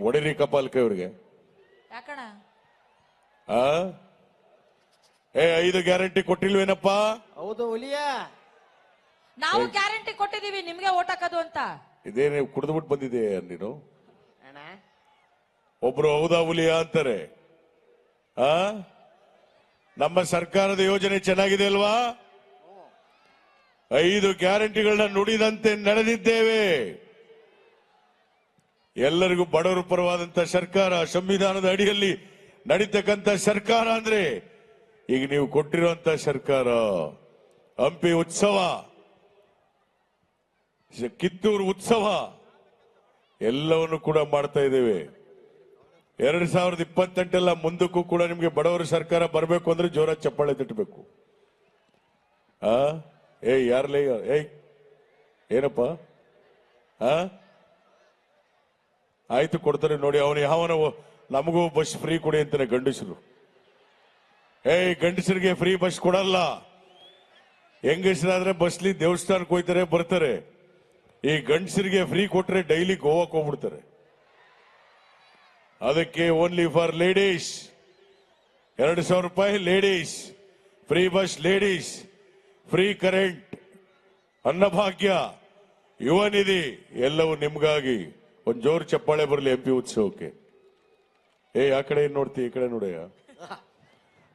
ಒಡಿರಿ ಕಪಾಲ್ಕ ಇವ್ರಿಗೆ ಯಾಕಣ ಆ 5 ಗ್ಯಾರಂಟಿ ಕೊಟ್ಟಿಲ್ವೇನಪ್ಪ? ಹೌದು ಹುಲಿಯ, ನಾವು ಗ್ಯಾರಂಟಿ ಕೊಟ್ಟಿದೀವಿ ನಿಮ್ಗೆ ಓಟ್ ಹಾಕೋದು ಅಂತ. ಇದೇನೇ ಕುಡಿದ್ಬಿಟ್ಟು ಬಂದಿದೆ ನೀನು? ಅಣ್ಣ ಒಬ್ರು ಹೌದಾ ಹುಲಿಯ ಅಂತಾರೆ. ಆ ನಮ್ಮ ಸರ್ಕಾರದ ಯೋಜನೆ ಚೆನ್ನಾಗಿದೆ ಅಲ್ವಾ? 5 ಗ್ಯಾರಂಟಿಗಳನ್ನ ನುಡಿದಂತೆ ನಡೆದಿದ್ದೇವೆ. ಎಲ್ಲರಿಗೂ ಬಡವರು ಪರವಾದಂತ ಸರ್ಕಾರ, ಸಂವಿಧಾನದ ಅಡಿಯಲ್ಲಿ ನಡೀತಕ್ಕಂಥ ಸರ್ಕಾರ ಅಂದ್ರೆ ಈಗ ನೀವು ಕೊಟ್ಟಿರುವಂತ ಸರ್ಕಾರ. ಹಂಪಿ ಉತ್ಸವ, ಕಿತ್ತೂರು ಉತ್ಸವ ಎಲ್ಲವನ್ನು ಕೂಡ ಮಾಡ್ತಾ ಇದ್ದೇವೆ. 2028 ಮುಂದಕ್ಕೂ ಕೂಡ ನಿಮ್ಗೆ ಬಡವರ ಸರ್ಕಾರ ಬರಬೇಕು ಅಂದ್ರೆ ಜೋರ ಚಪ್ಪಾಳೆ ತಟ್ಟಬೇಕು. ಯಾರ್ಲೇ ಏನಪ್ಪ? ಆಯ್ತು ಕೊಡ್ತಾರೆ ನೋಡಿ. ಅವನು ಯಾವನ ನಮಗೂ ಬಸ್ ಫ್ರೀ ಕೊಡಿ ಅಂತಾನೆ ಗಂಡಸರು. ಗಂಡಸರಿಗೆ ಫ್ರೀ ಬಸ್ ಕೊಡಲ್ಲ. ಹೆಂಗಸರಾದ್ರೆ ಬಸ್ಲಿ ದೇವಸ್ಥಾನಕ್ಕೆ ಹೋಗ್ತಾರೆ ಬರ್ತಾರೆ. ಈ ಗಂಡಸರಿಗೆ ಫ್ರೀ ಕೊಟ್ರೆ ಡೈಲಿ ಗೋವಾಕ್ ಹೋಗ್ಬಿಡ್ತಾರೆ. ಅದಕ್ಕೆ ಓನ್ಲಿ ಫಾರ್ ಲೇಡೀಸ್ 2,000 ರೂಪಾಯಿ ladies free bus, ladies free current, Annabhagya, Yuva Nidhi ಎಲ್ಲವೂ ನಿಮ್ಗಾಗಿ. ಒಂದ್ ಜೋರು ಚಪ್ಪಾಳೆ ಬರಲಿ ಎಂಪಿ ಉತ್ಸವಕ್ಕೆ. ಆ ಕಡೆ ನೋಡ್ತಿ, ಈ ಕಡೆ ನೋಡಯ್ಯ.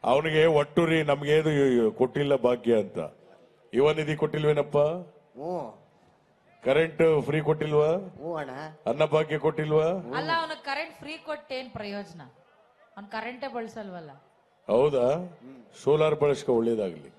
ಅವನಿಗೆ ಒಟ್ಟುರಿ ನಮ್ಗೇನು ಕೊಟ್ಟಿಲ್ಲ ಭಾಗ್ಯ ಅಂತ. ಯುವ ನಿಧಿ ಕೊಟ್ಟಿಲ್ವೇನಪ್ಪ? ಕರೆಂಟ್ ಫ್ರೀ ಕೊಟ್ಟಿಲ್ವಾ? ಅನ್ನಭಾಗ್ಯ ಕೊಟ್ಟಿಲ್ವಾ? ಅಲ್ಲ, ಅವನ ಕರೆಂಟ್ ಫ್ರೀ ಕೊಟ್ಟೇನ್ ಪ್ರಯೋಜನ? ಅವ್ನ ಕರೆಂಟೇ ಬಳಸಲ್ವಲ್ಲ. ಹೌದಾ? ಸೋಲಾರ್ ಬಳಸ್ಕೊ, ಒಳ್ಳೇದಾಗ್ಲಿ.